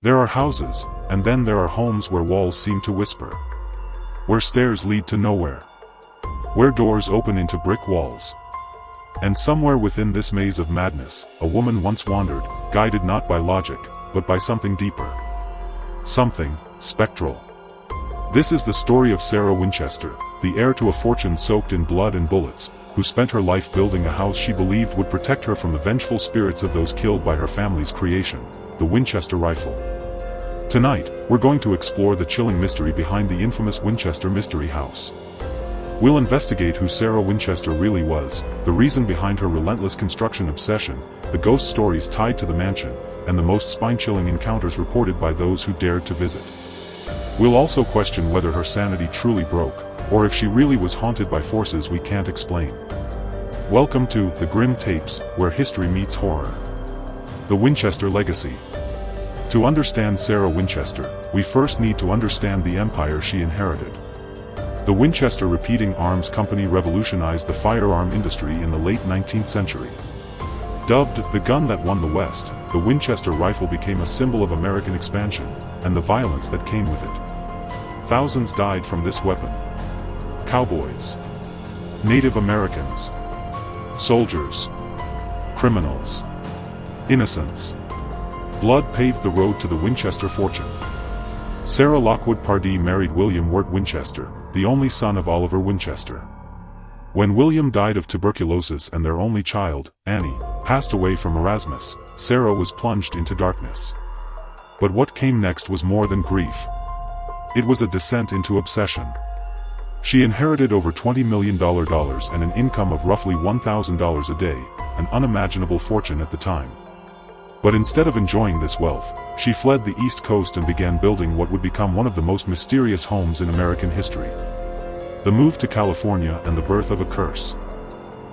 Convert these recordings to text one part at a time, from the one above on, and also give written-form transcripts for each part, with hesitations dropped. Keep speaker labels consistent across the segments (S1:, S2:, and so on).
S1: There are houses, and then there are homes where walls seem to whisper. Where stairs lead to nowhere. Where doors open into brick walls. And somewhere within this maze of madness, a woman once wandered, guided not by logic, but by something deeper. Something spectral. This is the story of Sarah Winchester, the heir to a fortune soaked in blood and bullets, who spent her life building a house she believed would protect her from the vengeful spirits of those killed by her family's creation, the Winchester rifle. Tonight, we're going to explore the chilling mystery behind the infamous Winchester Mystery House. We'll investigate who Sarah Winchester really was, the reason behind her relentless construction obsession, the ghost stories tied to the mansion, and the most spine-chilling encounters reported by those who dared to visit. We'll also question whether her sanity truly broke, or if she really was haunted by forces we can't explain. Welcome to The Grim Tapes, where history meets horror. The Winchester Legacy. To understand Sarah Winchester, we first need to understand the empire she inherited. The Winchester Repeating Arms Company revolutionized the firearm industry in the late 19th century. Dubbed the gun that won the West, the Winchester rifle became a symbol of American expansion, and the violence that came with it. Thousands died from this weapon. Cowboys, Native Americans, soldiers, criminals, innocents. Blood paved the road to the Winchester fortune. Sarah Lockwood Pardee married William Wirt Winchester, the only son of Oliver Winchester. When William died of tuberculosis and their only child, Annie, passed away from marasmus, Sarah was plunged into darkness. But what came next was more than grief. It was a descent into obsession. She inherited over $20 million and an income of roughly $1,000 a day, an unimaginable fortune at the time. But instead of enjoying this wealth, she fled the East Coast and began building what would become one of the most mysterious homes in American history. The move to California and the birth of a curse.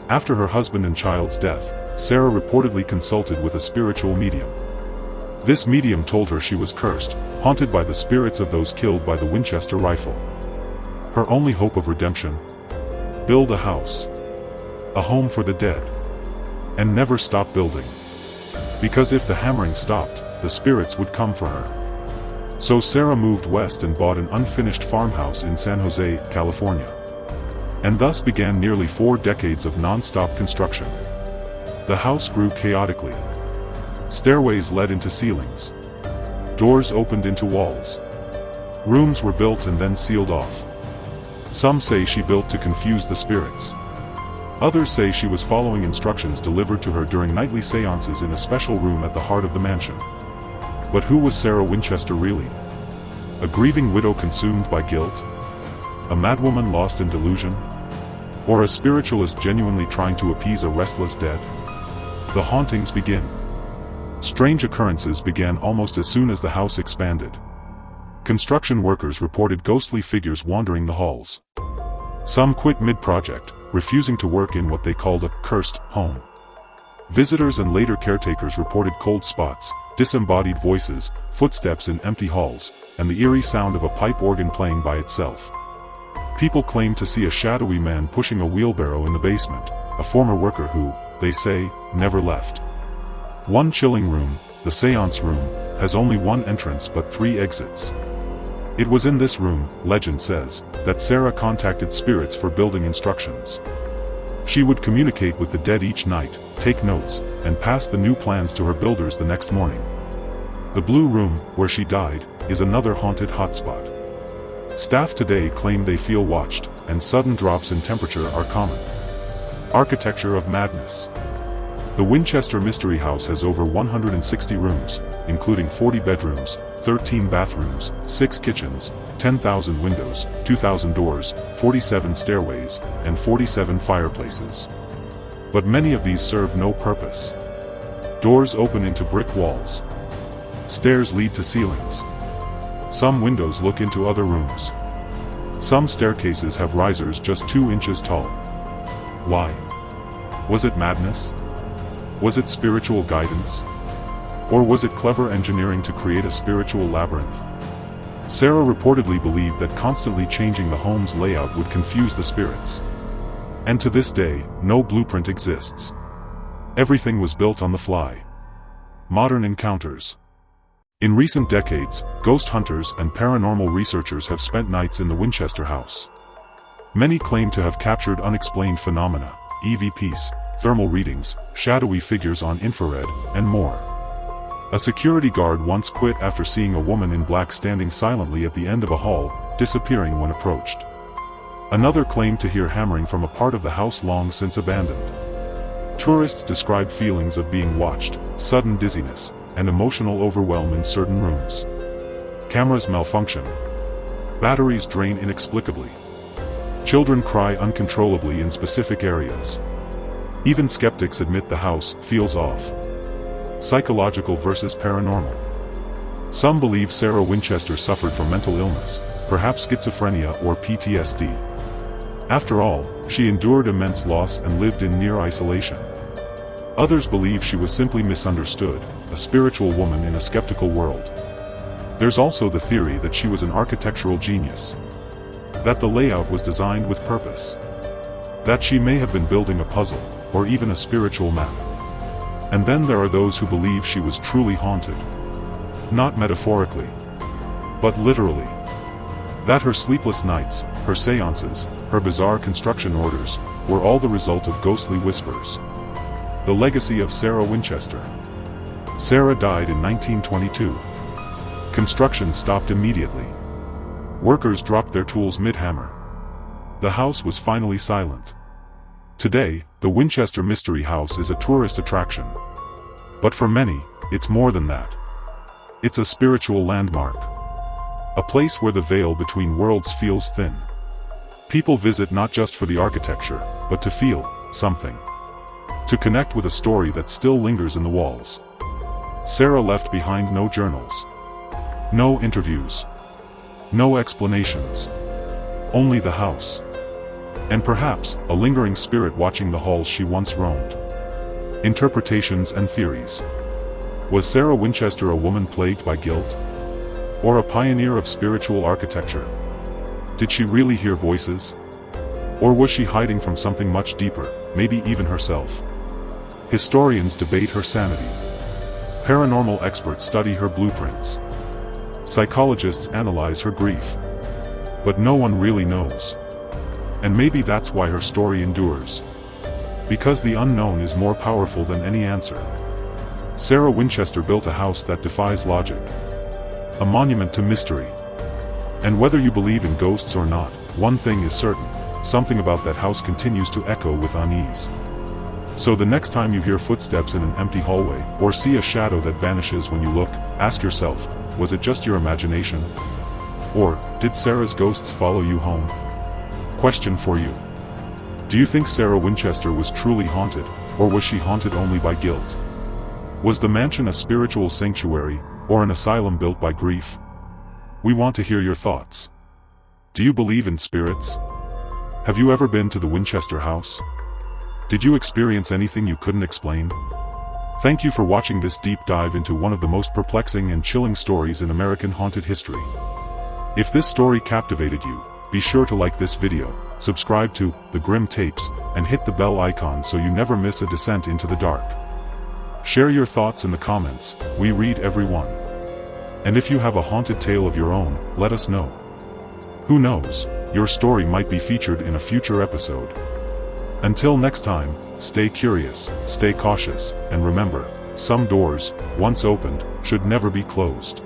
S1: After her husband and child's death, Sarah reportedly consulted with a spiritual medium. This medium told her she was cursed, haunted by the spirits of those killed by the Winchester rifle. Her only hope of redemption? Build a house. A home for the dead. And never stop building. Because if the hammering stopped, the spirits would come for her. So Sarah moved west and bought an unfinished farmhouse in San Jose, California. And thus began nearly 4 decades of non-stop construction. The house grew chaotically. Stairways led into ceilings. Doors opened into walls. Rooms were built and then sealed off. Some say she built to confuse the spirits. Others say she was following instructions delivered to her during nightly seances in a special room at the heart of the mansion. But who was Sarah Winchester really? A grieving widow consumed by guilt? A madwoman lost in delusion? Or a spiritualist genuinely trying to appease a restless dead? The hauntings begin. Strange occurrences began almost as soon as the house expanded. Construction workers reported ghostly figures wandering the halls. Some quit mid-project, refusing to work in what they called a cursed home. Visitors and later caretakers reported cold spots, disembodied voices, footsteps in empty halls, and the eerie sound of a pipe organ playing by itself. People claimed to see a shadowy man pushing a wheelbarrow in the basement, a former worker who, they say, never left. One chilling room, the seance room, has only one entrance but 3 exits. It was in this room, legend says, that Sarah contacted spirits for building instructions. She would communicate with the dead each night, take notes, and pass the new plans to her builders the next morning. The Blue Room, where she died, is another haunted hotspot. Staff today claim they feel watched, and sudden drops in temperature are common. Architecture of madness. The Winchester Mystery House has over 160 rooms, including 40 bedrooms, 13 bathrooms, 6 kitchens, 10,000 windows, 2,000 doors, 47 stairways, and 47 fireplaces. But many of these serve no purpose. Doors open into brick walls. Stairs lead to ceilings. Some windows look into other rooms. Some staircases have risers just 2 inches tall. Why? Was it madness? Was it spiritual guidance? Or was it clever engineering to create a spiritual labyrinth? Sarah reportedly believed that constantly changing the home's layout would confuse the spirits. And to this day, no blueprint exists. Everything was built on the fly. Modern encounters. In recent decades, ghost hunters and paranormal researchers have spent nights in the Winchester House. Many claim to have captured unexplained phenomena, EVPs, thermal readings, shadowy figures on infrared, and more. A security guard once quit after seeing a woman in black standing silently at the end of a hall, disappearing when approached. Another claimed to hear hammering from a part of the house long since abandoned. Tourists describe feelings of being watched, sudden dizziness, and emotional overwhelm in certain rooms. Cameras malfunction. Batteries drain inexplicably. Children cry uncontrollably in specific areas. Even skeptics admit the house feels off. Psychological versus paranormal. Some believe Sarah Winchester suffered from mental illness, perhaps schizophrenia or PTSD. After all, she endured immense loss and lived in near isolation. Others believe she was simply misunderstood, a spiritual woman in a skeptical world. There's also the theory that she was an architectural genius. That the layout was designed with purpose. That she may have been building a puzzle, or even a spiritual map. And then there are those who believe she was truly haunted. Not metaphorically, but literally. That her sleepless nights, her seances, her bizarre construction orders, were all the result of ghostly whispers. The legacy of Sarah Winchester. Sarah died in 1922. Construction stopped immediately. Workers dropped their tools mid-hammer. The house was finally silent. Today, the Winchester Mystery House is a tourist attraction. But for many, it's more than that. It's a spiritual landmark. A place where the veil between worlds feels thin. People visit not just for the architecture, but to feel something. To connect with a story that still lingers in the walls. Sarah left behind no journals. No interviews. No explanations. Only the house. And perhaps, a lingering spirit watching the halls she once roamed. Interpretations and theories. Was Sarah Winchester a woman plagued by guilt? Or a pioneer of spiritual architecture? Did she really hear voices? Or was she hiding from something much deeper, maybe even herself? Historians debate her sanity. Paranormal experts study her blueprints. Psychologists analyze her grief. But no one really knows. And maybe that's why her story endures. Because the unknown is more powerful than any answer. Sarah Winchester built a house that defies logic. A monument to mystery. And whether you believe in ghosts or not, one thing is certain, something about that house continues to echo with unease. So the next time you hear footsteps in an empty hallway, or see a shadow that vanishes when you look, ask yourself, was it just your imagination? Or, did Sarah's ghosts follow you home? Question for you. Do you think Sarah Winchester was truly haunted, or was she haunted only by guilt? Was the mansion a spiritual sanctuary, or an asylum built by grief? We want to hear your thoughts. Do you believe in spirits? Have you ever been to the Winchester House? Did you experience anything you couldn't explain? Thank you for watching this deep dive into one of the most perplexing and chilling stories in American haunted history. If this story captivated you, be sure to like this video, subscribe to The Grim Tapes, and hit the bell icon so you never miss a descent into the dark. Share your thoughts in the comments, we read every one. And if you have a haunted tale of your own, let us know. Who knows, your story might be featured in a future episode. Until next time, stay curious, stay cautious, and remember, some doors, once opened, should never be closed.